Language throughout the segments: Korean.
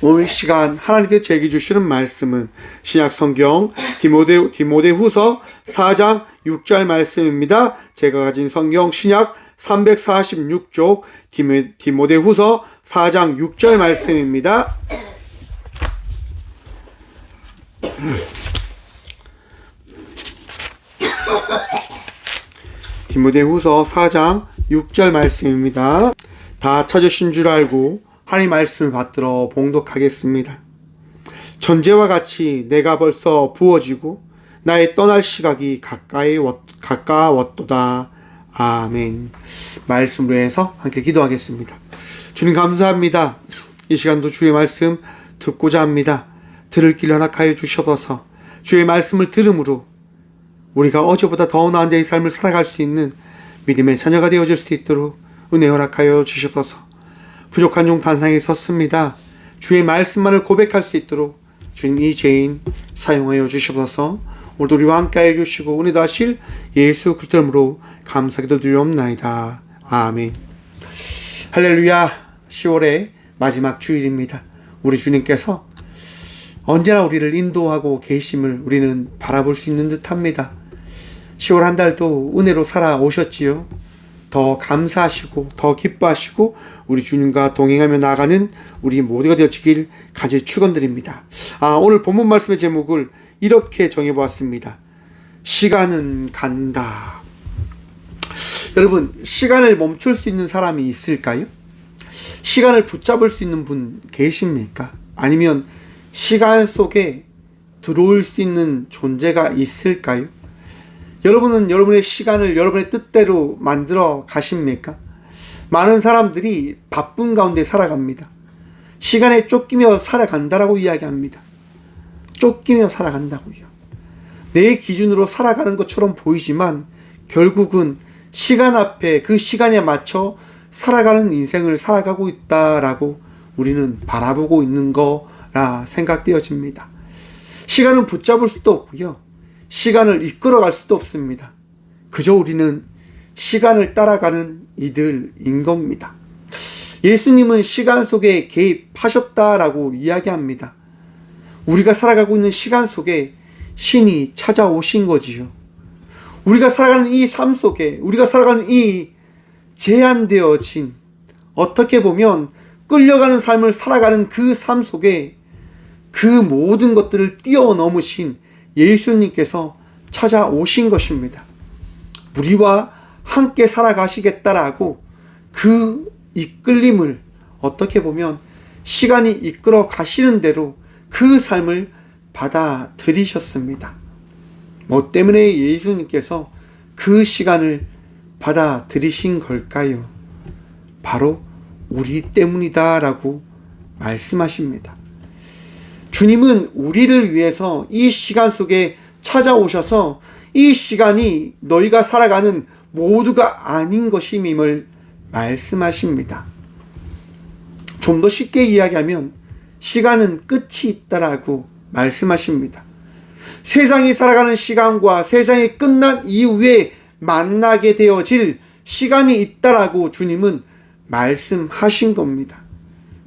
오늘 시간 하나님께서 제게 주시는 말씀은 신약 성경 디모데후서 4장 6절 말씀입니다. 제가 가진 성경 신약 346쪽 디모데후서 4장 6절 말씀입니다. 디모데후서 4장 6절 말씀입니다. 다 찾으신 줄 알고 하나님 말씀을 받들어 봉독하겠습니다. 전제와 같이 내가 벌써 부어지고 나의 떠날 시각이 가까웠도다. 아멘. 말씀으로 해서 함께 기도하겠습니다. 주님 감사합니다. 이 시간도 주의 말씀 듣고자 합니다. 들을 길 허락하여 주셔서 주의 말씀을 들음으로 우리가 어제보다 더 나은 자의 삶을 살아갈 수 있는 믿음의 자녀가 되어질 수 있도록 은혜 허락하여 주셔서 부족한 종 단상에 섰습니다. 주의 말씀만을 고백할 수 있도록 주님 이 죄인 사용하여 주셔서 오늘도 우리와 함께해 주시고 은혜도 하실 예수 그리스도 이름으로 감사기도 드리옵나이다. 아멘. 할렐루야. 10월의 마지막 주일입니다. 우리 주님께서 언제나 우리를 인도하고 계심을 우리는 바라볼 수 있는 듯합니다. 10월 한 달도 은혜로 살아오셨지요. 더 감사하시고 더 기뻐하시고 우리 주님과 동행하며 나아가는 우리 모두가 되어지길 간절히 축원드립니다. 오늘 본문 말씀의 제목을 이렇게 정해보았습니다. 시간은 간다. 여러분, 시간을 멈출 수 있는 사람이 있을까요? 시간을 붙잡을 수 있는 분 계십니까? 아니면 시간 속에 들어올 수 있는 존재가 있을까요? 여러분은 여러분의 시간을 여러분의 뜻대로 만들어 가십니까? 많은 사람들이 바쁜 가운데 살아갑니다. 시간에 쫓기며 살아간다라고 이야기합니다. 쫓기며 살아간다고요. 내 기준으로 살아가는 것처럼 보이지만 결국은 시간 앞에 그 시간에 맞춰 살아가는 인생을 살아가고 있다라고 우리는 바라보고 있는 거라 생각되어집니다. 시간은 붙잡을 수도 없고요. 시간을 이끌어갈 수도 없습니다. 그저 우리는 시간을 따라가는 이들인 겁니다. 예수님은 시간 속에 개입하셨다라고 이야기합니다. 우리가 살아가고 있는 시간 속에 신이 찾아오신 거지요. 우리가 살아가는 이 삶 속에, 우리가 살아가는 이 제한되어진, 어떻게 보면 끌려가는 삶을 살아가는 그 삶 속에 그 모든 것들을 뛰어넘으신 예수님께서 찾아오신 것입니다. 우리와 함께 살아가시겠다라고 그 이끌림을 어떻게 보면 시간이 이끌어 가시는 대로 그 삶을 받아들이셨습니다. 뭐 때문에 예수님께서 그 시간을 받아들이신 걸까요? 바로 우리 때문이다라고 말씀하십니다. 주님은 우리를 위해서 이 시간 속에 찾아오셔서 이 시간이 너희가 살아가는 모두가 아닌 것임을 말씀하십니다. 좀 더 쉽게 이야기하면 시간은 끝이 있다라고 말씀하십니다. 세상이 살아가는 시간과 세상이 끝난 이후에 만나게 되어질 시간이 있다라고 주님은 말씀하신 겁니다.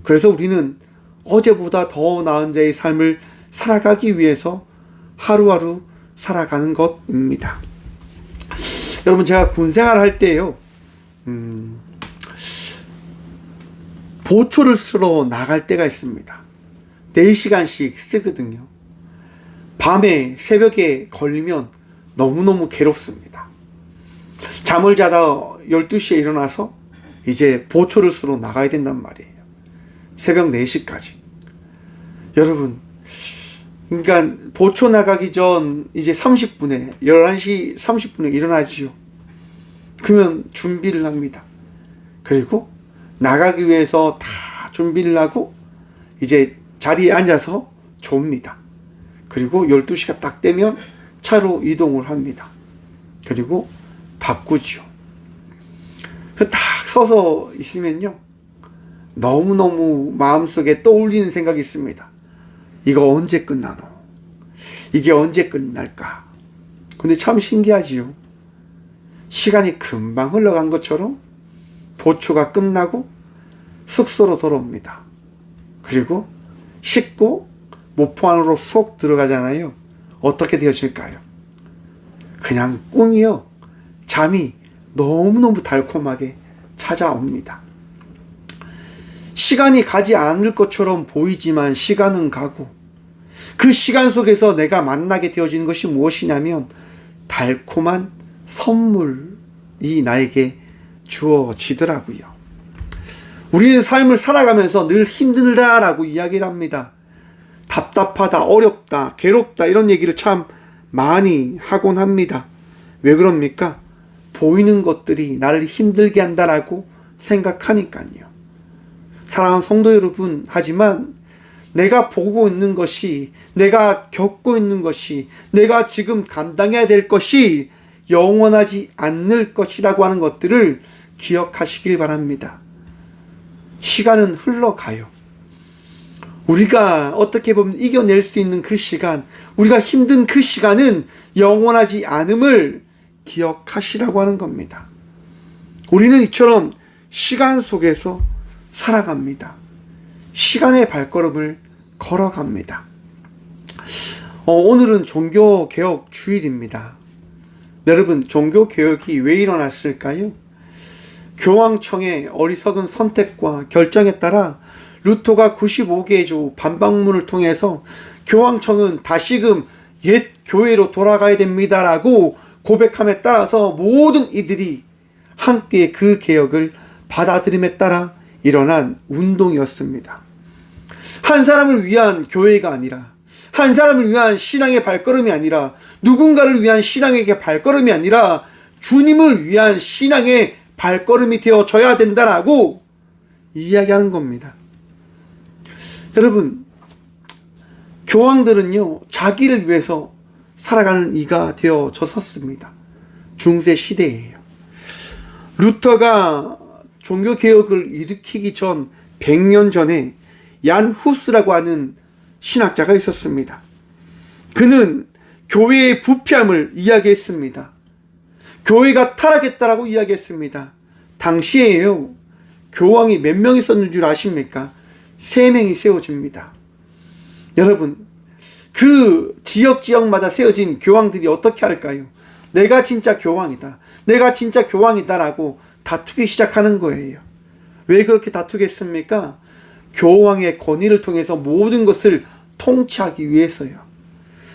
그래서 우리는 어제보다 더 나은 자의 삶을 살아가기 위해서 하루하루 살아가는 것입니다. 여러분, 제가 군생활 할 때요, 보초를 쓰러 나갈 때가 있습니다. 4시간씩 쓰거든요. 밤에 새벽에 걸리면 너무너무 괴롭습니다. 잠을 자다 12시에 일어나서 이제 보초를 쓰러 나가야 된단 말이에요. 새벽 4시까지. 여러분, 그러니까 보초 나가기 전 이제 30분에 11시 30분에 일어나지요. 그러면 준비를 합니다. 그리고 나가기 위해서 다 준비를 하고 이제 자리에 앉아서 좁니다. 그리고 12시가 딱 되면 차로 이동을 합니다. 그리고 바꾸지요. 딱 서서 있으면요, 너무너무 마음속에 떠올리는 생각이 있습니다. 이거 언제 끝나노? 이게 언제 끝날까? 근데 참 신기하지요. 시간이 금방 흘러간 것처럼 보초가 끝나고 숙소로 돌아옵니다. 그리고 씻고 모포 안으로 쏙 들어가잖아요. 어떻게 되어질까요? 그냥 꿈이요. 잠이 너무너무 달콤하게 찾아옵니다. 시간이 가지 않을 것처럼 보이지만 시간은 가고, 그 시간 속에서 내가 만나게 되어지는 것이 무엇이냐면 달콤한 선물이 나에게 주어지더라고요. 우리는 삶을 살아가면서 늘 힘들다라고 이야기를 합니다. 답답하다, 어렵다, 괴롭다 이런 얘기를 참 많이 하곤 합니다. 왜 그럽니까? 보이는 것들이 나를 힘들게 한다라고 생각하니까요. 사랑하는 성도 여러분, 하지만 내가 보고 있는 것이, 내가 겪고 있는 것이, 내가 지금 감당해야 될 것이 영원하지 않을 것이라고 하는 것들을 기억하시길 바랍니다. 시간은 흘러가요. 우리가 어떻게 보면 이겨낼 수 있는 그 시간, 우리가 힘든 그 시간은 영원하지 않음을 기억하시라고 하는 겁니다. 우리는 이처럼 시간 속에서 살아갑니다. 시간의 발걸음을 걸어갑니다. 오늘은 종교개혁 주일입니다. 여러분, 종교개혁이 왜 일어났을까요? 교황청의 어리석은 선택과 결정에 따라 루터가 95개의 주 반박문을 통해서 교황청은 다시금 옛 교회로 돌아가야 됩니다라고 고백함에 따라서 모든 이들이 함께 그 개혁을 받아들임에 따라 일어난 운동이었습니다. 한 사람을 위한 교회가 아니라, 한 사람을 위한 신앙의 발걸음이 아니라, 누군가를 위한 신앙의 발걸음이 아니라 주님을 위한 신앙의 발걸음이 되어져야 된다라고 이야기하는 겁니다. 여러분, 교황들은요, 자기를 위해서 살아가는 이가 되어졌었습니다. 중세 시대예요. 루터가 종교개혁을 일으키기 전 100년 전에 얀 후스라고 하는 신학자가 있었습니다. 그는 교회의 부패함을 이야기했습니다. 교회가 타락했다라고 이야기했습니다. 당시에요, 교황이 몇 명 있었는 줄 아십니까? 3명이 세워집니다. 여러분, 그 지역마다 세워진 교황들이 어떻게 할까요? 내가 진짜 교황이다, 내가 진짜 교황이다라고 다투기 시작하는 거예요. 왜 그렇게 다투겠습니까? 교황의 권위를 통해서 모든 것을 통치하기 위해서요.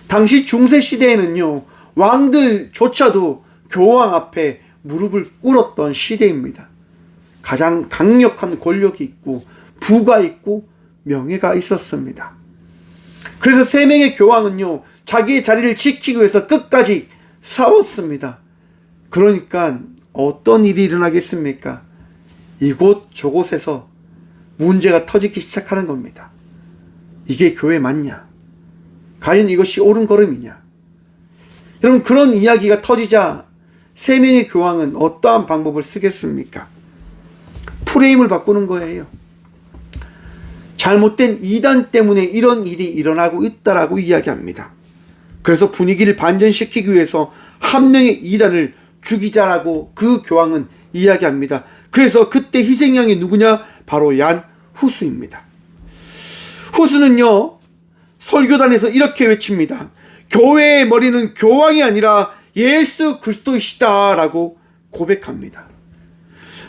당시 중세시대에는요, 왕들조차도 교황 앞에 무릎을 꿇었던 시대입니다. 가장 강력한 권력이 있고 부가 있고 명예가 있었습니다. 그래서 3명의 교황은요, 자기의 자리를 지키기 위해서 끝까지 싸웠습니다. 그러니까 어떤 일이 일어나겠습니까? 이곳 저곳에서 문제가 터지기 시작하는 겁니다. 이게 교회 맞냐? 과연 이것이 옳은 걸음이냐? 여러분, 그런 이야기가 터지자 3명의 교황은 어떠한 방법을 쓰겠습니까? 프레임을 바꾸는 거예요. 잘못된 이단 때문에 이런 일이 일어나고 있다라고 이야기합니다. 그래서 분위기를 반전시키기 위해서 한 명의 이단을 죽이자라고 그 교황은 이야기합니다. 그래서 그때 희생양이 누구냐? 바로 얀 후스입니다. 후스는요, 설교단에서 이렇게 외칩니다. 교회의 머리는 교황이 아니라 예수 그리스도이시다라고 고백합니다.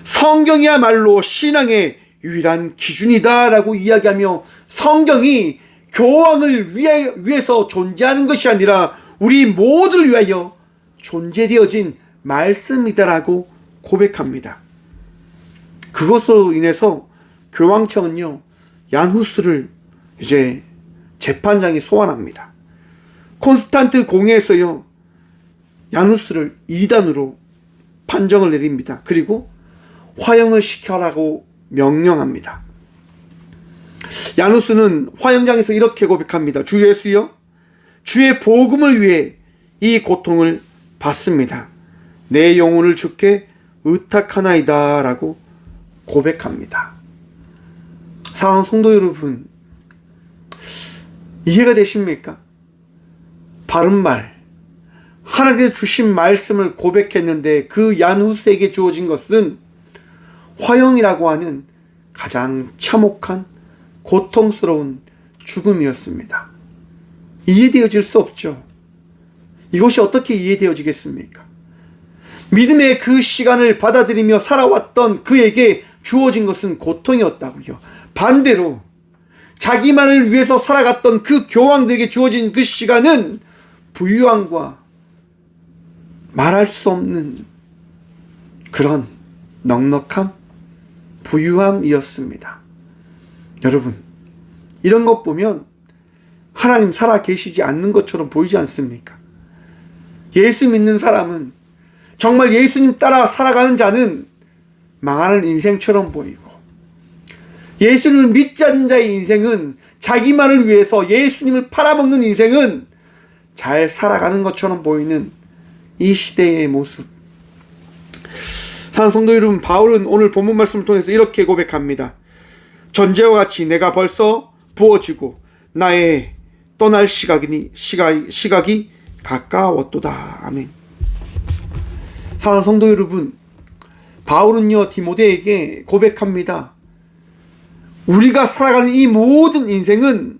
성경이야말로 신앙의 유일한 기준이다라고 이야기하며, 성경이 교황을 위해서 존재하는 것이 아니라 우리 모두를 위하여 존재되어진 말씀이다라고 고백합니다. 그것으로 인해서 교황청은요, 얀 후스를 이제 재판장에 소환합니다. 콘스탄트 공회에서요, 얀 후스를 이단으로 판정을 내립니다. 그리고 화형을 시켜라고 명령합니다. 얀 후스는 화형장에서 이렇게 고백합니다. 주 예수여, 주의 복음을 위해 이 고통을 받습니다. 내 영혼을 주께 의탁하나이다 라고 고백합니다. 사랑하는 성도 여러분, 이해가 되십니까? 바른말, 하나님께서 주신 말씀을 고백했는데 그 얀 후스에게 주어진 것은 화형이라고 하는 가장 참혹한 고통스러운 죽음이었습니다. 이해되어질 수 없죠. 이것이 어떻게 이해되어지겠습니까? 믿음의 그 시간을 받아들이며 살아왔던 그에게 주어진 것은 고통이었다고요. 반대로 자기만을 위해서 살아갔던 그 교황들에게 주어진 그 시간은 부유함과 말할 수 없는 그런 넉넉함, 부유함이었습니다. 여러분, 이런 것 보면 하나님 살아 계시지 않는 것처럼 보이지 않습니까? 예수 믿는 사람은, 정말 예수님 따라 살아가는 자는 망하는 인생처럼 보이고, 예수님을 믿지 않는 자의 인생은, 자기만을 위해서 예수님을 팔아먹는 인생은 잘 살아가는 것처럼 보이는 이 시대의 모습. 사랑하는 성도 여러분, 바울은 오늘 본문 말씀을 통해서 이렇게 고백합니다. 전제와 같이 내가 벌써 부어지고 나의 떠날 시각이 가까웠도다. 아멘. 사랑하는 성도 여러분, 바울은요 디모데에게 고백합니다. 우리가 살아가는 이 모든 인생은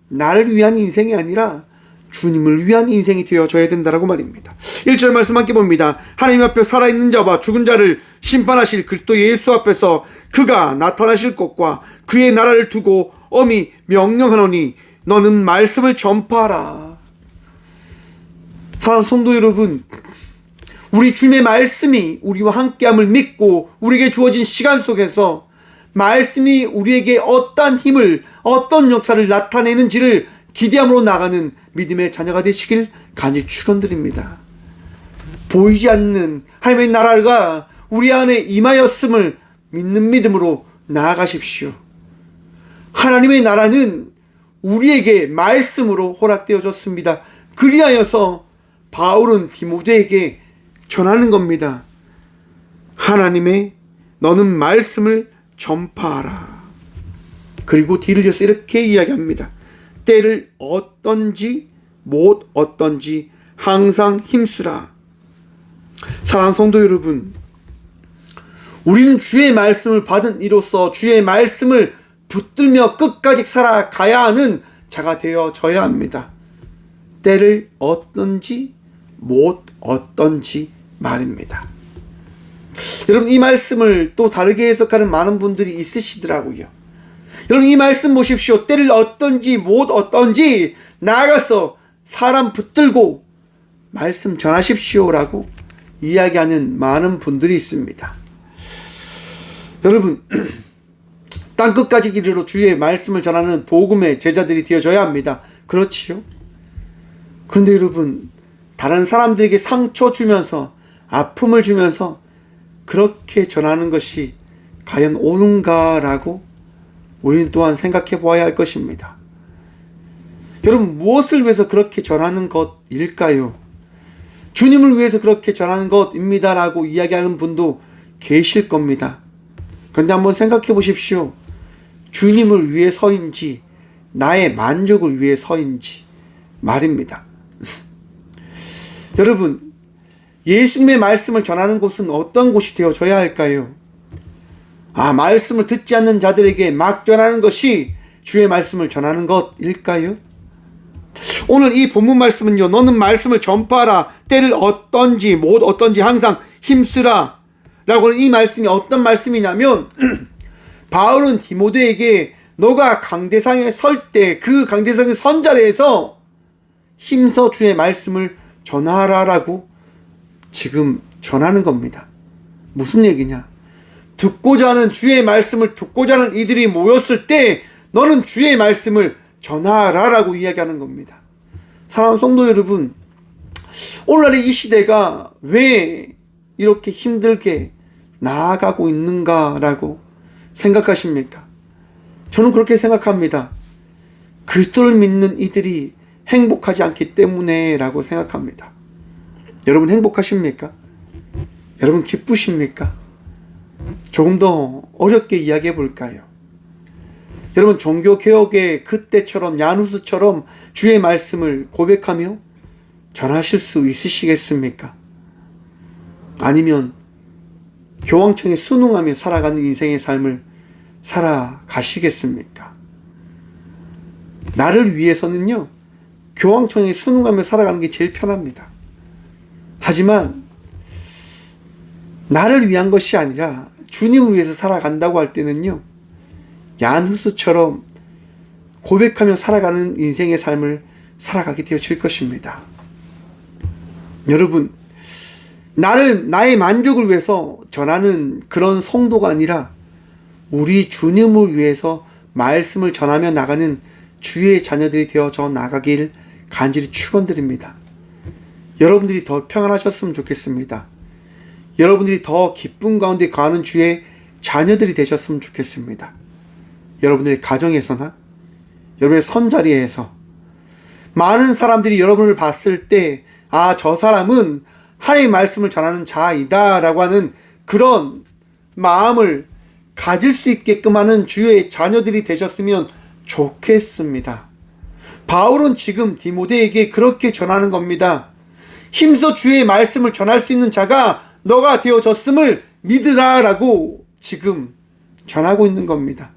나를 위한 인생이 아니라 주님을 위한 인생이 되어져야 된다라고 말입니다. 1절 말씀 함께 봅니다. 하나님 앞에 살아있는 자와 죽은 자를 심판하실 그리스도 예수 앞에서 그가 나타나실 것과 그의 나라를 두고 엄히 명령하노니 너는 말씀을 전파하라. 사랑하는 성도 여러분, 우리 주님의 말씀이 우리와 함께함을 믿고 우리에게 주어진 시간 속에서 말씀이 우리에게 어떤 힘을, 어떤 역사를 나타내는지를 기대함으로 나가는 믿음의 자녀가 되시길 간절히 축원드립니다. 보이지 않는 하나님의 나라가 우리 안에 임하였음을 믿는 믿음으로 나아가십시오. 하나님의 나라는 우리에게 말씀으로 허락되어졌습니다. 그리하여서 바울은 디모데에게 전하는 겁니다. 하나님의 너는 말씀을 전파하라. 그리고 뒤를 이어서 이렇게 이야기합니다. 때를 어떤지 못 어떤지 항상 힘쓰라. 사랑하는 성도 여러분, 우리는 주의 말씀을 받은 이로써 주의 말씀을 붙들며 끝까지 살아가야 하는 자가 되어져야 합니다. 때를 어떤지 못 어떤지 말입니다. 여러분, 이 말씀을 또 다르게 해석하는 많은 분들이 있으시더라고요. 여러분, 이 말씀 보십시오. 때를 어떤지 못 어떤지 나아가서 사람 붙들고 말씀 전하십시오라고 이야기하는 많은 분들이 있습니다. 여러분, 땅끝까지 이르러 주의 말씀을 전하는 복음의 제자들이 되어져야 합니다. 그렇지요? 그런데 여러분, 다른 사람들에게 상처 주면서 아픔을 주면서 그렇게 전하는 것이 과연 옳은가라고 우리는 또한 생각해 보아야 할 것입니다. 여러분, 무엇을 위해서 그렇게 전하는 것일까요? 주님을 위해서 그렇게 전하는 것입니다라고 이야기하는 분도 계실 겁니다. 그런데 한번 생각해 보십시오. 주님을 위해서인지 나의 만족을 위해서인지 말입니다. 여러분, 예수님의 말씀을 전하는 곳은 어떤 곳이 되어져야 할까요? 말씀을 듣지 않는 자들에게 막 전하는 것이 주의 말씀을 전하는 것일까요? 오늘 이 본문 말씀은요, 너는 말씀을 전파하라. 때를 어떤지 못 어떤지 항상 힘쓰라 라고 하는 이 말씀이 어떤 말씀이냐면 바울은 디모데에게 너가 강대상에 설 때 그 강대상에 선 자리에서 힘써 주의 말씀을 전하라라고 지금 전하는 겁니다. 무슨 얘기냐? 듣고자 하는 주의 말씀을 듣고자 하는 이들이 모였을 때 너는 주의 말씀을 전하라라고 이야기하는 겁니다. 사랑하는 성도 여러분, 오늘날의 이 시대가 왜 이렇게 힘들게 나아가고 있는가라고 생각하십니까? 저는 그렇게 생각합니다. 그리스도를 믿는 이들이 행복하지 않기 때문에 라고 생각합니다. 여러분, 행복하십니까? 여러분, 기쁘십니까? 조금 더 어렵게 이야기해 볼까요? 여러분, 종교개혁의 그때처럼 야누스처럼 주의 말씀을 고백하며 전하실 수 있으시겠습니까? 아니면 교황청에 순응하며 살아가는 인생의 삶을 살아가시겠습니까? 나를 위해서는요, 교황청에 순응하며 살아가는 게 제일 편합니다. 하지만 나를 위한 것이 아니라 주님을 위해서 살아간다고 할 때는요, 얀후스처럼 고백하며 살아가는 인생의 삶을 살아가게 되어질 것입니다. 여러분, 나의 만족을 위해서 전하는 그런 성도가 아니라 우리 주님을 위해서 말씀을 전하며 나가는 주의 자녀들이 되어져 나가길 간절히 축원드립니다. 여러분들이 더 평안하셨으면 좋겠습니다. 여러분들이 더 기쁨 가운데 거하는 주의 자녀들이 되셨으면 좋겠습니다. 여러분들의 가정에서나 여러분의 선자리에서 많은 사람들이 여러분을 봤을 때, 아, 저 사람은 하나님의 말씀을 전하는 자이다 라고 하는 그런 마음을 가질 수 있게끔 하는 주의 자녀들이 되셨으면 좋겠습니다. 바울은 지금 디모데에게 그렇게 전하는 겁니다. 힘써 주의 말씀을 전할 수 있는 자가 너가 되어졌음을 믿으라 라고 지금 전하고 있는 겁니다.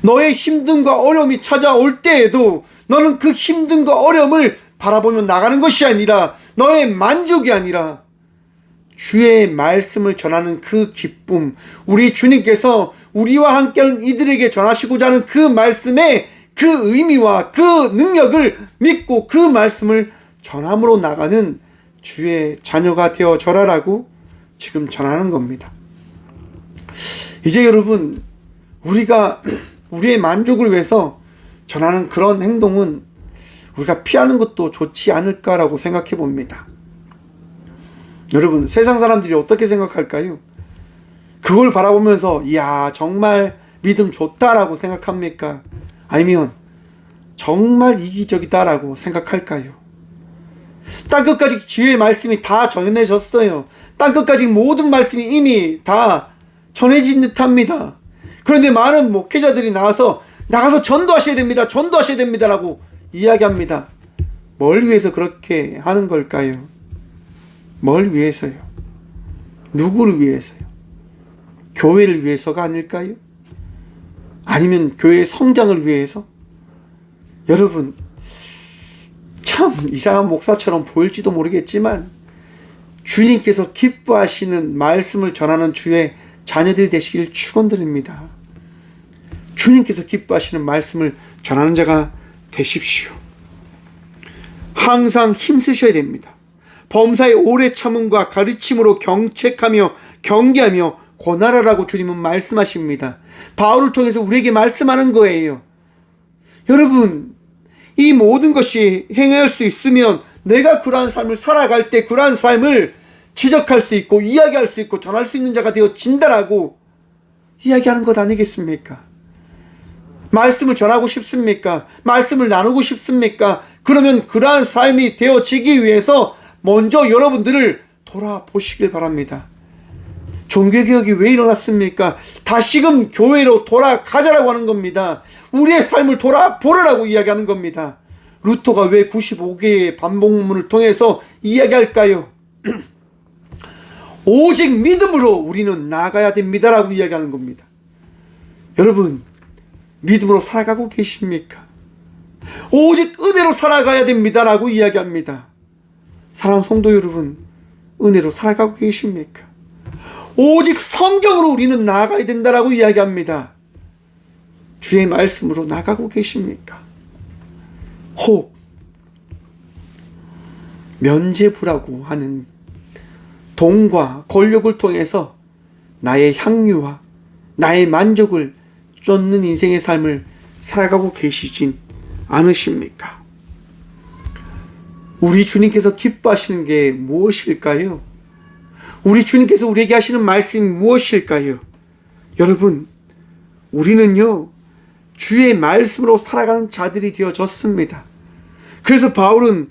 너의 힘듦과 어려움이 찾아올 때에도 너는 그 힘듦과 어려움을 바라보며 나가는 것이 아니라, 너의 만족이 아니라 주의 말씀을 전하는 그 기쁨, 우리 주님께서 우리와 함께하는 이들에게 전하시고자 하는 그 말씀의 그 의미와 그 능력을 믿고 그 말씀을 전함으로 나가는 주의 자녀가 되어져라라고 지금 전하는 겁니다. 이제 여러분, 우리가 우리의 만족을 위해서 전하는 그런 행동은 우리가 피하는 것도 좋지 않을까라고 생각해 봅니다. 여러분, 세상 사람들이 어떻게 생각할까요? 그걸 바라보면서 이야, 정말 믿음 좋다라고 생각합니까? 아니면 정말 이기적이다라고 생각할까요? 땅끝까지 주의 말씀이 다 전해졌어요. 땅끝까지 모든 말씀이 이미 다 전해진 듯합니다. 그런데 많은 목회자들이 나가서 전도하셔야 됩니다. 전도하셔야 됩니다. 라고 이야기합니다. 뭘 위해서 그렇게 하는 걸까요? 뭘 위해서요? 누구를 위해서요? 교회를 위해서가 아닐까요? 아니면 교회의 성장을 위해서? 여러분, 참 이상한 목사처럼 보일지도 모르겠지만 주님께서 기뻐하시는 말씀을 전하는 주의 자녀들이 되시길 축원드립니다. 주님께서 기뻐하시는 말씀을 전하는 자가 되십시오. 항상 힘쓰셔야 됩니다. 범사의 오래 참음과 가르침으로 경책하며 경계하며 권하라라고 주님은 말씀하십니다. 바울을 통해서 우리에게 말씀하는 거예요. 여러분, 이 모든 것이 행할 수 있으면 내가 그러한 삶을 살아갈 때 그러한 삶을 지적할 수 있고 이야기할 수 있고 전할 수 있는 자가 되어진다라고 이야기하는 것 아니겠습니까? 말씀을 전하고 싶습니까? 말씀을 나누고 싶습니까? 그러면 그러한 삶이 되어지기 위해서 먼저 여러분들을 돌아보시길 바랍니다. 종교개혁이 왜 일어났습니까? 다시금 교회로 돌아가자라고 하는 겁니다. 우리의 삶을 돌아보라라고 이야기하는 겁니다. 루터가 왜 95개의 반복문을 통해서 이야기할까요? 오직 믿음으로 우리는 나아가야 됩니다라고 이야기하는 겁니다. 여러분, 믿음으로 살아가고 계십니까? 오직 은혜로 살아가야 됩니다라고 이야기합니다. 사랑하는 성도 여러분, 은혜로 살아가고 계십니까? 오직 성경으로 우리는 나아가야 된다라고 이야기합니다. 주의 말씀으로 나가고 계십니까? 혹 면죄부라고 하는 돈과 권력을 통해서 나의 향유와 나의 만족을 쫓는 인생의 삶을 살아가고 계시진 않으십니까? 우리 주님께서 기뻐하시는 게 무엇일까요? 우리 주님께서 우리에게 하시는 말씀이 무엇일까요? 여러분, 우리는요, 주의 말씀으로 살아가는 자들이 되어졌습니다. 그래서 바울은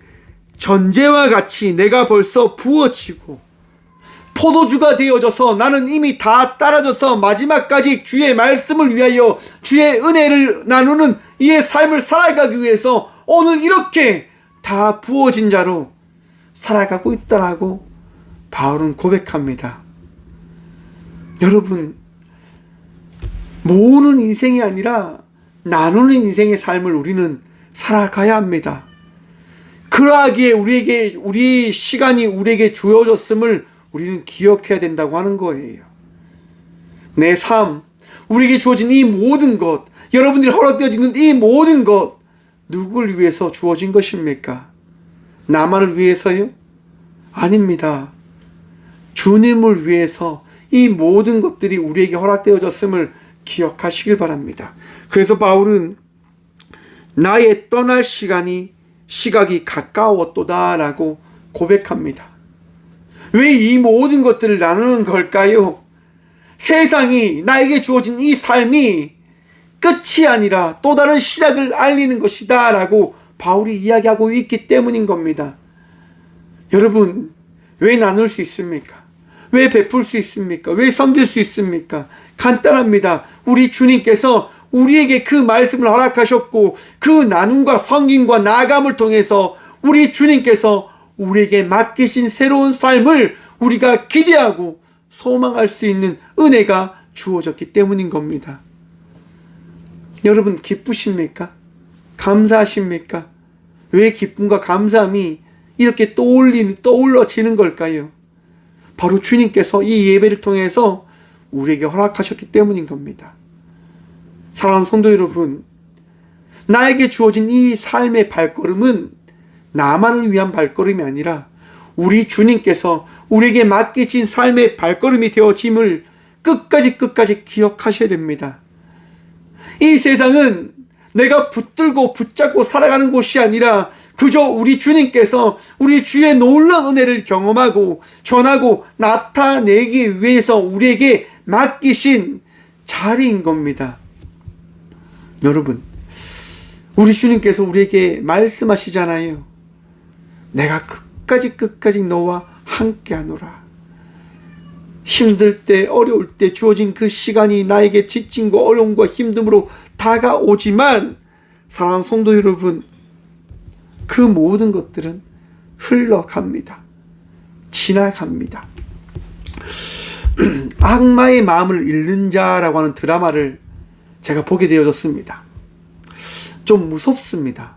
전제와 같이 내가 벌써 부어지고 포도주가 되어져서 나는 이미 다 따라져서 마지막까지 주의 말씀을 위하여 주의 은혜를 나누는 이의 삶을 살아가기 위해서 오늘 이렇게 다 부어진 자로 살아가고 있다라고 바울은 고백합니다. 여러분, 모으는 인생이 아니라 나누는 인생의 삶을 우리는 살아가야 합니다. 그러하기에 우리 시간이 우리에게 주어졌음을 우리는 기억해야 된다고 하는 거예요. 내 삶, 우리에게 주어진 이 모든 것, 여러분들이 허락되어진 이 모든 것, 누구를 위해서 주어진 것입니까? 나만을 위해서요? 아닙니다. 주님을 위해서 이 모든 것들이 우리에게 허락되어졌음을 기억하시길 바랍니다. 그래서 바울은 나의 떠날 시각이 가까웠도다라고 고백합니다. 왜 이 모든 것들을 나누는 걸까요? 세상이 나에게 주어진 이 삶이 끝이 아니라 또 다른 시작을 알리는 것이다 라고 바울이 이야기하고 있기 때문인 겁니다. 여러분, 왜 나눌 수 있습니까? 왜 베풀 수 있습니까? 왜 섬길 수 있습니까? 간단합니다. 우리 주님께서 우리에게 그 말씀을 허락하셨고 그 나눔과 섬김과 나아감을 통해서 우리 주님께서 우리에게 맡기신 새로운 삶을 우리가 기대하고 소망할 수 있는 은혜가 주어졌기 때문인 겁니다. 여러분, 기쁘십니까? 감사하십니까? 왜 기쁨과 감사함이 이렇게 떠올라지는 걸까요? 바로 주님께서 이 예배를 통해서 우리에게 허락하셨기 때문인 겁니다. 사랑하는 성도 여러분, 나에게 주어진 이 삶의 발걸음은 나만을 위한 발걸음이 아니라 우리 주님께서 우리에게 맡기신 삶의 발걸음이 되어짐을 끝까지 기억하셔야 됩니다. 이 세상은 내가 붙들고 붙잡고 살아가는 곳이 아니라 그저 우리 주님께서 우리 주의 놀라운 은혜를 경험하고 전하고 나타내기 위해서 우리에게 맡기신 자리인 겁니다. 여러분, 우리 주님께서 우리에게 말씀하시잖아요. 내가 끝까지 너와 함께하노라. 힘들 때, 어려울 때 주어진 그 시간이 나에게 지침과 어려움과 힘듦으로 다가오지만 사랑하는 성도 여러분, 그 모든 것들은 흘러갑니다. 지나갑니다. 악마의 마음을 읽는 자라고 하는 드라마를 제가 보게 되어졌습니다. 좀 무섭습니다.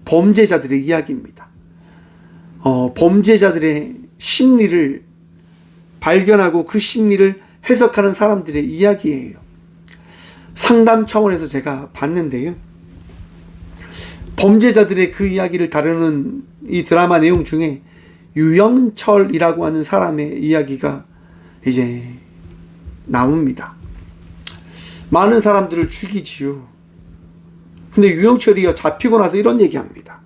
범죄자들의 이야기입니다. 범죄자들의 심리를 발견하고 그 심리를 해석하는 사람들의 이야기예요. 상담 차원에서 제가 봤는데요. 범죄자들의 그 이야기를 다루는 이 드라마 내용 중에 유영철이라고 하는 사람의 이야기가 이제 나옵니다. 많은 사람들을 죽이지요. 근데 유영철이요, 잡히고 나서 이런 얘기합니다.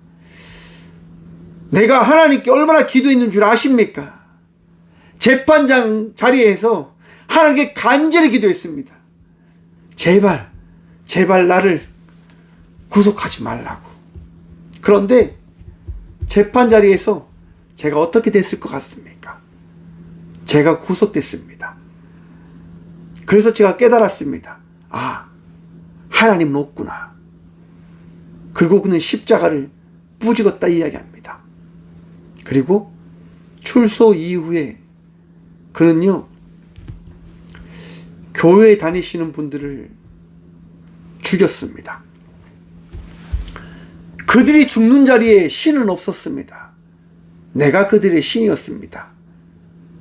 내가 하나님께 얼마나 기도했는 줄 아십니까? 재판장 자리에서 하나님께 간절히 기도했습니다. 제발 나를 구속하지 말라고. 그런데 재판 자리에서 제가 어떻게 됐을 것 같습니까? 제가 구속됐습니다. 그래서 제가 깨달았습니다. 아, 하나님은 없구나. 그리고 그는 십자가를 부지겼다 이야기합니다. 그리고 출소 이후에 그는요, 교회에 다니시는 분들을 죽였습니다. 그들이 죽는 자리에 신은 없었습니다. 내가 그들의 신이었습니다.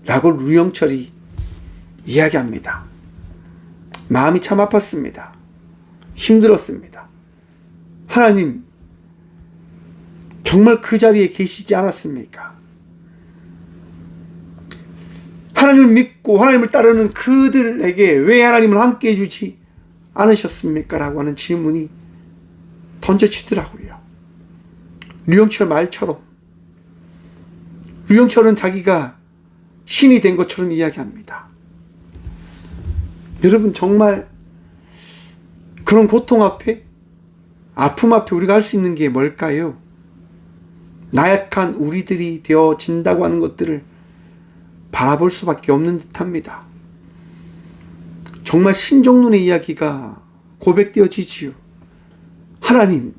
라고 류영철이 이야기합니다. 마음이 참 아팠습니다. 힘들었습니다. 하나님, 정말 그 자리에 계시지 않았습니까? 하나님을 믿고 하나님을 따르는 그들에게 왜 하나님을 함께 해주지 않으셨습니까? 라고 하는 질문이 던져지더라고요. 류영철 말처럼 류영철은 자기가 신이 된 것처럼 이야기합니다. 여러분, 정말 그런 고통 앞에, 아픔 앞에 우리가 할 수 있는 게 뭘까요? 나약한 우리들이 되어진다고 하는 것들을 바라볼 수밖에 없는 듯합니다. 정말 신정론의 이야기가 고백되어지지요. 하나님은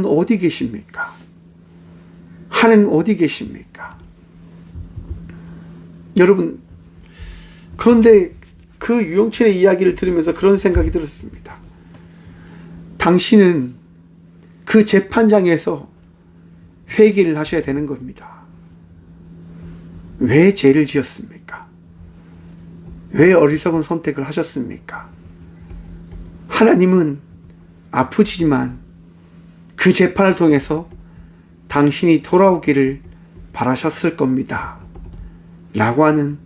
어디 계십니까? 하나님은 어디 계십니까? 여러분, 그런데 그 유영철의 이야기를 들으면서 그런 생각이 들었습니다. 당신은 그 재판장에서 회개를 하셔야 되는 겁니다. 왜 죄를 지었습니까? 왜 어리석은 선택을 하셨습니까? 하나님은 아프지만 그 재판을 통해서 당신이 돌아오기를 바라셨을 겁니다. 라고 하는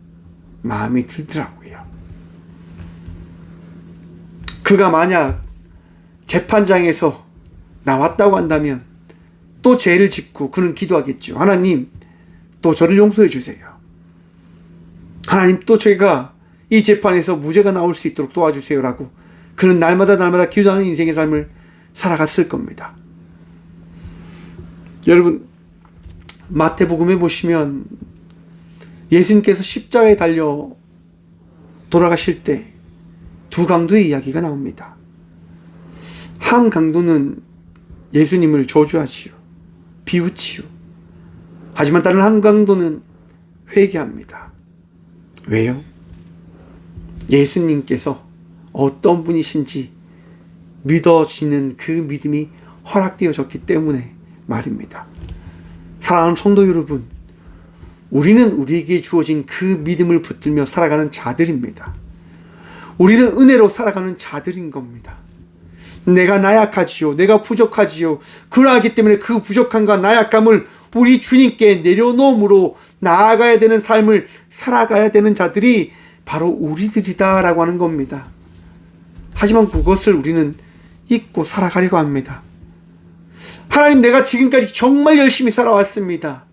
마음이 들더라고요. 그가 만약 재판장에서 나왔다고 한다면 또 죄를 짓고 그는 기도하겠죠. 하나님, 또 저를 용서해 주세요. 하나님, 또 제가 이 재판에서 무죄가 나올 수 있도록 도와주세요. 라고 그는 날마다 기도하는 인생의 삶을 살아갔을 겁니다. 여러분, 마태복음에 보시면 예수님께서 십자가에 달려 돌아가실 때 두 강도의 이야기가 나옵니다. 한 강도는 예수님을 저주하지요. 비웃지요. 하지만 다른 한 강도는 회개합니다. 왜요? 예수님께서 어떤 분이신지 믿어지는 그 믿음이 허락되어졌기 때문에 말입니다. 사랑하는 성도 여러분, 우리는 우리에게 주어진 그 믿음을 붙들며 살아가는 자들입니다. 우리는 은혜로 살아가는 자들인 겁니다. 내가 나약하지요. 내가 부족하지요. 그러하기 때문에 그 부족함과 나약함을 우리 주님께 내려놓음으로 나아가야 되는 삶을 살아가야 되는 자들이 바로 우리들이다라고 하는 겁니다. 하지만 그것을 우리는 잊고 살아가려고 합니다. 하나님, 내가 지금까지 정말 열심히 살아왔습니다.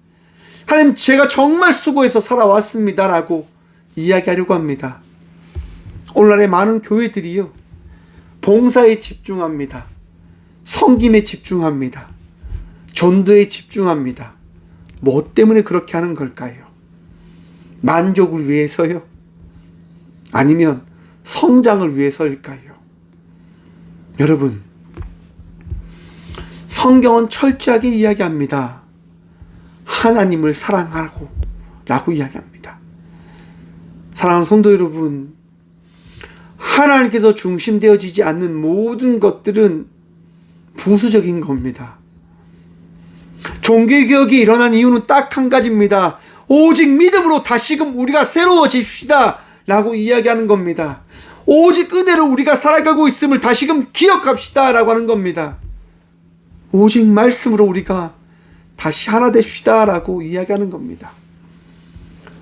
하나님, 제가 정말 수고해서 살아왔습니다. 라고 이야기하려고 합니다. 오늘날의 많은 교회들이요, 봉사에 집중합니다. 섬김에 집중합니다. 전도에 집중합니다. 뭐 때문에 그렇게 하는 걸까요? 만족을 위해서요? 아니면 성장을 위해서일까요? 여러분, 성경은 철저하게 이야기합니다. 하나님을 사랑하고 라고 이야기합니다. 사랑하는 성도 여러분, 하나님께서 중심되어지지 않는 모든 것들은 부수적인 겁니다. 종교개혁이 일어난 이유는 딱 한 가지입니다. 오직 믿음으로 다시금 우리가 새로워집시다 라고 이야기하는 겁니다. 오직 은혜로 우리가 살아가고 있음을 다시금 기억합시다 라고 하는 겁니다. 오직 말씀으로 우리가 다시 하나 됩시다 라고 이야기하는 겁니다.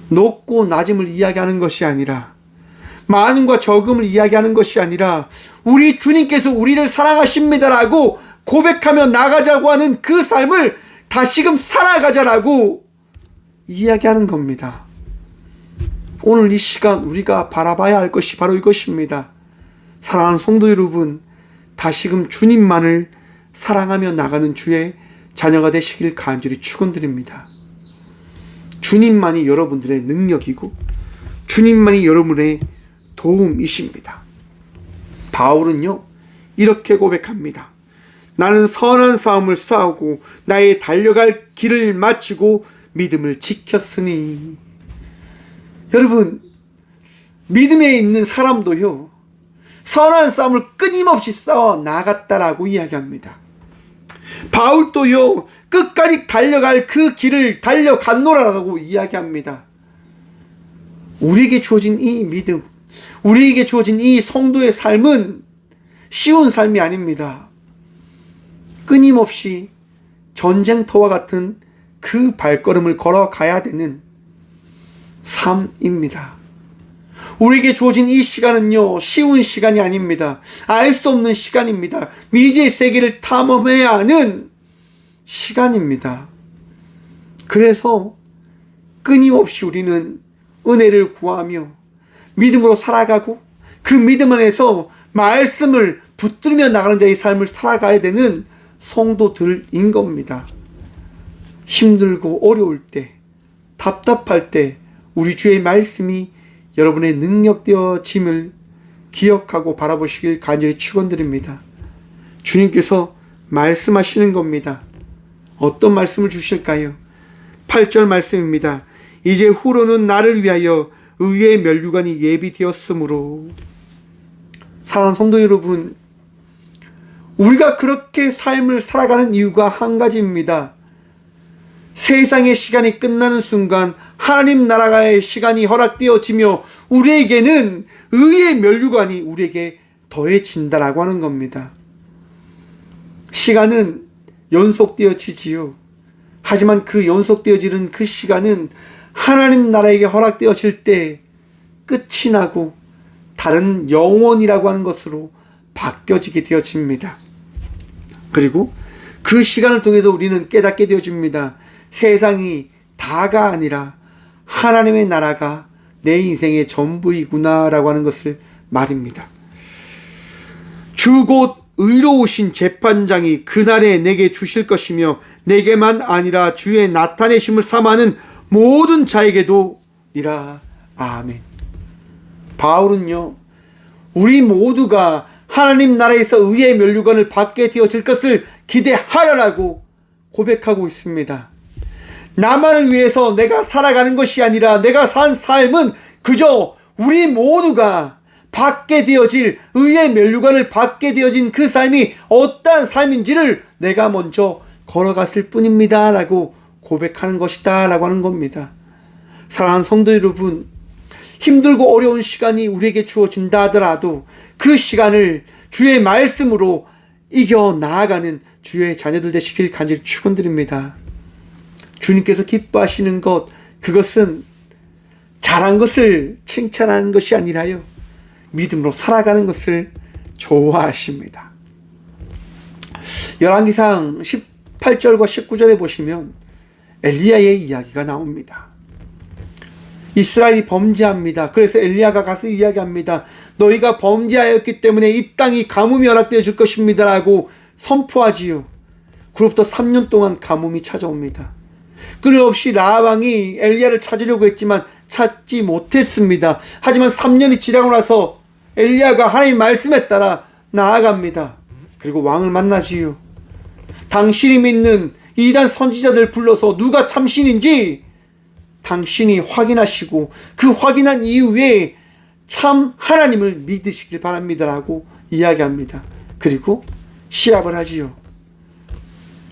높고 낮음을 이야기하는 것이 아니라, 많음과 적음을 이야기하는 것이 아니라, 우리 주님께서 우리를 사랑하십니다라고 고백하며 나가자고 하는 그 삶을 다시금 살아가자라고 이야기하는 겁니다. 오늘 이 시간 우리가 바라봐야 할 것이 바로 이것입니다. 사랑하는 성도 여러분, 다시금 주님만을 사랑하며 나가는 주의 자녀가 되시길 간절히 축원드립니다. 주님만이 여러분들의 능력이고 주님만이 여러분의 도움이십니다. 바울은요, 이렇게 고백합니다. 나는 선한 싸움을 싸우고 나의 달려갈 길을 마치고 믿음을 지켰으니. 여러분, 믿음에 있는 사람도요, 선한 싸움을 끊임없이 싸워 나갔다라고 이야기합니다. 바울도요, 끝까지 달려갈 그 길을 달려갔노라라고 이야기합니다. 우리에게 주어진 이 믿음, 우리에게 주어진 이 성도의 삶은 쉬운 삶이 아닙니다. 끊임없이 전쟁터와 같은 그 발걸음을 걸어가야 되는 삶입니다. 우리에게 주어진 이 시간은요, 쉬운 시간이 아닙니다. 알 수 없는 시간입니다. 미지의 세계를 탐험해야 하는 시간입니다. 그래서 끊임없이 우리는 은혜를 구하며 믿음으로 살아가고, 그 믿음 안에서 말씀을 붙들며 나가는 자의 삶을 살아가야 되는 성도들인 겁니다. 힘들고 어려울 때, 답답할 때 우리 주의 말씀이 여러분의 능력되어짐을 기억하고 바라보시길 간절히 축원드립니다. 주님께서 말씀하시는 겁니다. 어떤 말씀을 주실까요? 8절 말씀입니다. 이제 후로는 나를 위하여 의의 면류관이 예비되었으므로. 사랑하는 성도 여러분, 우리가 그렇게 삶을 살아가는 이유가 한 가지입니다. 세상의 시간이 끝나는 순간 하나님 나라의 시간이 허락되어지며 우리에게는 의의 면류관이 우리에게 더해진다라고 하는 겁니다. 시간은 연속되어지지요. 하지만 그 연속되어지는 그 시간은 하나님 나라에게 허락되어질 때 끝이 나고 다른 영원이라고 하는 것으로 바뀌어지게 되어집니다. 그리고 그 시간을 통해서 우리는 깨닫게 되어집니다. 세상이 다가 아니라 하나님의 나라가 내 인생의 전부이구나 라고 하는 것을 말입니다. 주 곧 의로우신 재판장이 그날에 내게 주실 것이며 내게만 아니라 주의 나타내심을 삼아는 모든 자에게도 이라. 아멘. 바울은요, 우리 모두가 하나님 나라에서 의의 면류관을 받게 되어질 것을 기대하라라고 고백하고 있습니다. 나만을 위해서 내가 살아가는 것이 아니라 내가 산 삶은 그저 우리 모두가 받게 되어질 의의 면류관을 받게 되어진 그 삶이 어떠한 삶인지를 내가 먼저 걸어갔을 뿐입니다 라고 고백하는 것이다 라고 하는 겁니다. 사랑하는 성도 여러분, 힘들고 어려운 시간이 우리에게 주어진다 하더라도 그 시간을 주의 말씀으로 이겨 나아가는 주의 자녀들 되시길 간절히 축원드립니다. 주님께서 기뻐하시는 것, 그것은 잘한 것을 칭찬하는 것이 아니라요, 믿음으로 살아가는 것을 좋아하십니다. 열왕기상 18절과 19절에 보시면 엘리야의 이야기가 나옵니다. 이스라엘이 범죄합니다. 그래서 엘리야가 가서 이야기합니다. 너희가 범죄하였기 때문에 이 땅이 가뭄이 허락되어 줄 것입니다 라고 선포하지요. 그로부터 3년 동안 가뭄이 찾아옵니다. 끊임없이 라합왕이 엘리야를 찾으려고 했지만 찾지 못했습니다. 하지만 3년이 지나고 나서 엘리야가 하나님 말씀에 따라 나아갑니다. 그리고 왕을 만나지요. 당신이 믿는 이단 선지자들 불러서 누가 참신인지 당신이 확인하시고 그 확인한 이후에 참 하나님을 믿으시길 바랍니다라고 이야기합니다. 그리고 시합을 하지요.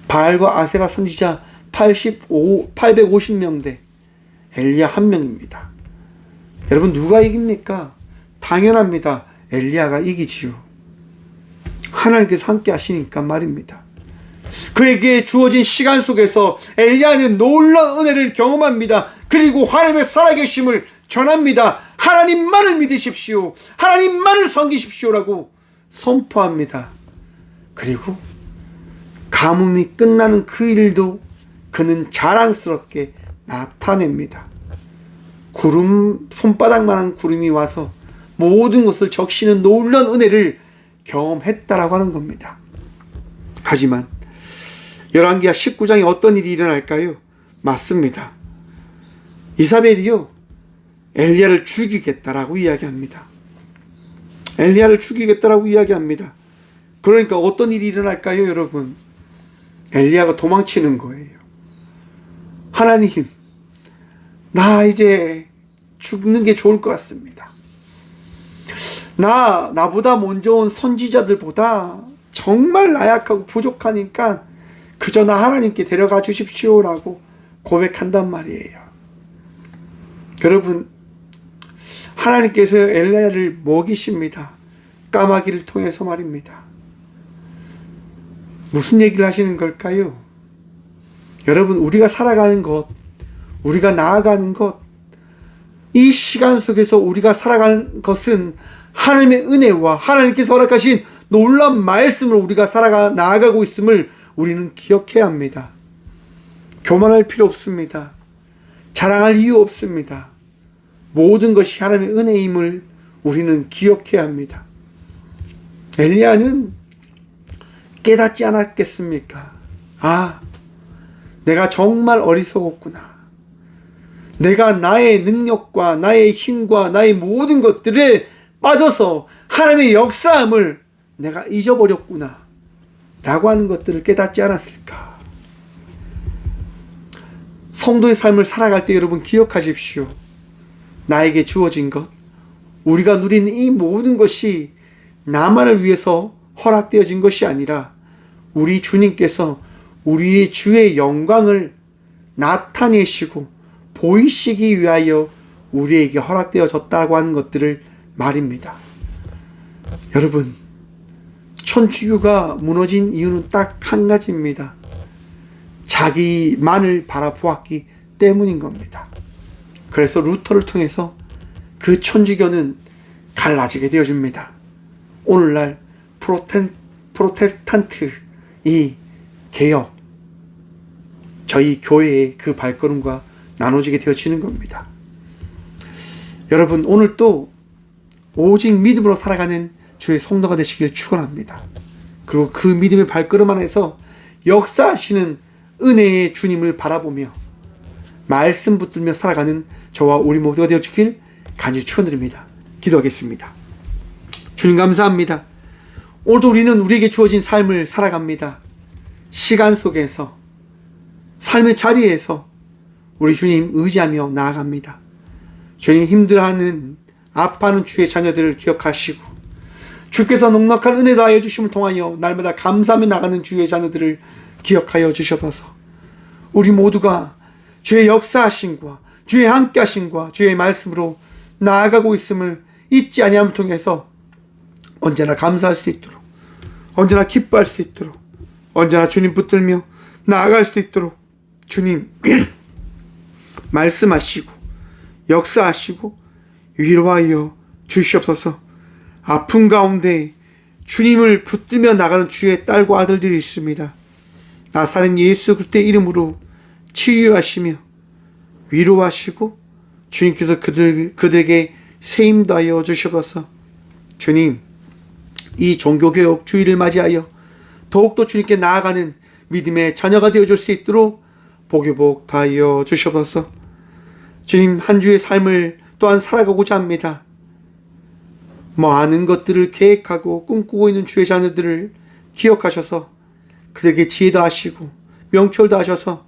바알과 아세라 선지자 850명 대 엘리야 한 명입니다. 여러분, 누가 이깁니까? 당연합니다. 엘리야가 이기지요. 하나님께서 함께 하시니까 말입니다. 그에게 주어진 시간 속에서 엘리야는 놀라운 은혜를 경험합니다. 그리고 하나님의 살아계심을 전합니다. 하나님만을 믿으십시오. 하나님만을 섬기십시오라고 선포합니다. 그리고 가뭄이 끝나는 그 일도 그는 자랑스럽게 나타냅니다. 구름, 손바닥만한 구름이 와서 모든 것을 적시는 놀라운 은혜를 경험했다라고 하는 겁니다. 하지만 열왕기하 19장에 어떤 일이 일어날까요? 맞습니다. 이사벨이요, 엘리야를 죽이겠다라고 이야기합니다. 엘리야를 죽이겠다라고 이야기합니다. 그러니까 어떤 일이 일어날까요, 여러분? 엘리야가 도망치는 거예요. 하나님, 나 이제 죽는 게 좋을 것 같습니다. 나보다 먼저 온 선지자들보다 정말 나약하고 부족하니까 그저 나 하나님께 데려가 주십시오라고 고백한단 말이에요. 여러분, 하나님께서 엘리야를 먹이십니다. 까마귀를 통해서 말입니다. 무슨 얘기를 하시는 걸까요? 여러분, 우리가 살아가는 것, 우리가 나아가는 것, 이 시간 속에서 우리가 살아가는 것은 하나님의 은혜와 하나님께서 허락하신 놀라운 말씀으로 우리가 나아가고 있음을 우리는 기억해야 합니다. 교만할 필요 없습니다. 자랑할 이유 없습니다. 모든 것이 하나님의 은혜임을 우리는 기억해야 합니다. 엘리야는 깨닫지 않았겠습니까? 아, 내가 정말 어리석었구나. 내가 나의 능력과 나의 힘과 나의 모든 것들에 빠져서 하나님의 역사함을 내가 잊어버렸구나 라고 하는 것들을 깨닫지 않았을까? 성도의 삶을 살아갈 때 여러분 기억하십시오. 나에게 주어진 것, 우리가 누리는 이 모든 것이 나만을 위해서 허락되어진 것이 아니라 우리 주님께서 우리의 주의 영광을 나타내시고 보이시기 위하여 우리에게 허락되어졌다고 하는 것들을 말입니다. 여러분, 천주교가 무너진 이유는 딱 한 가지입니다. 자기만을 바라보았기 때문인 겁니다. 그래서 루터를 통해서 그 천주교는 갈라지게 되어집니다. 오늘날 프로테스탄트 이 개혁, 저희 교회의 그 발걸음과 나눠지게 되어지는 겁니다. 여러분, 오늘 또 오직 믿음으로 살아가는 주의 성도가 되시길 축원합니다. 그리고 그 믿음의 발걸음 안에서 역사하시는 은혜의 주님을 바라보며 말씀 붙들며 살아가는 저와 우리 모두가 되어지길 간절히 축원드립니다. 기도하겠습니다. 주님 감사합니다. 오늘도 우리는 우리에게 주어진 삶을 살아갑니다. 시간 속에서, 삶의 자리에서 우리 주님 의지하며 나아갑니다. 주님, 힘들어하는 아파하는 주의 자녀들을 기억하시고 주께서 넉넉한 은혜 다하여 주심을 통하여 날마다 감사하며 나가는 주의 자녀들을 기억하여 주셔서 우리 모두가 주의 역사하심과 주의 함께하심과 주의 말씀으로 나아가고 있음을 잊지 아니함을 통해서 언제나 감사할 수 있도록, 언제나 기뻐할 수 있도록, 언제나 주님 붙들며 나아갈 수 있도록 주님 말씀하시고 역사하시고 위로하여 주시옵소서. 아픔 가운데 주님을 붙들며 나가는 주의 딸과 아들들이 있습니다. 나사렛 예수 그리스도의 이름으로 치유하시며 위로하시고 주님께서 그들에게 세임도 하여 주시옵소서. 주님, 이 종교개혁 주일을 맞이하여 더욱더 주님께 나아가는 믿음의 자녀가 되어줄 수 있도록 복유복 다하여 주시옵소서. 주님, 한 주의 삶을 또한 살아가고자 합니다. 많은 것들을 계획하고 꿈꾸고 있는 주의 자녀들을 기억하셔서 그들에게 지혜도 하시고 명철도 하셔서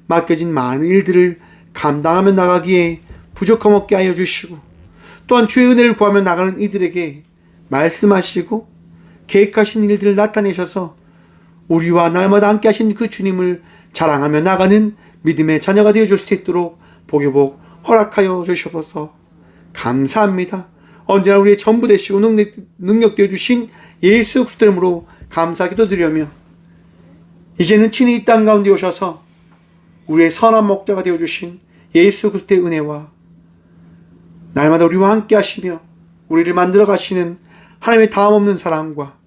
맡겨진 많은 일들을 감당하며 나가기에 부족함 없게 하여 주시고 또한 주의 은혜를 구하며 나가는 이들에게 말씀하시고 계획하신 일들을 나타내셔서 우리와 날마다 함께 하신 그 주님을 자랑하며 나가는 믿음의 자녀가 되어줄 수 있도록 복유복 허락하여 주시옵소서. 감사합니다. 언제나 우리의 전부 되시고 능력 되어주신 예수 그리스도 이름으로 감사 기도드리며 이제는 친히 이 땅 가운데 오셔서 우리의 선한 목자가 되어주신 예수 그리스도의 은혜와 날마다 우리와 함께 하시며 우리를 만들어 가시는 하나님의 다함없는 사랑과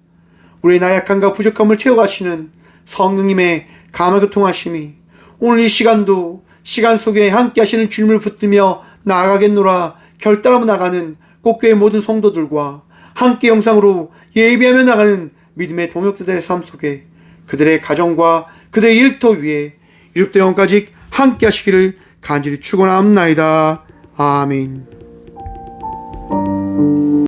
우리의 나약함과 부족함을 채워가시는 성령님의 감화교통하심이 오늘 이 시간도 시간 속에 함께 하시는 주님을 붙들며 나아가겠노라 결단하며 나가는 꽃교회 모든 성도들과 함께 영상으로 예비하며 나가는 믿음의 동역자들의 삶 속에 그들의 가정과 그들의 일터 위에 이륙도 영까지 함께 하시기를 간절히 축원합나이다. 아멘.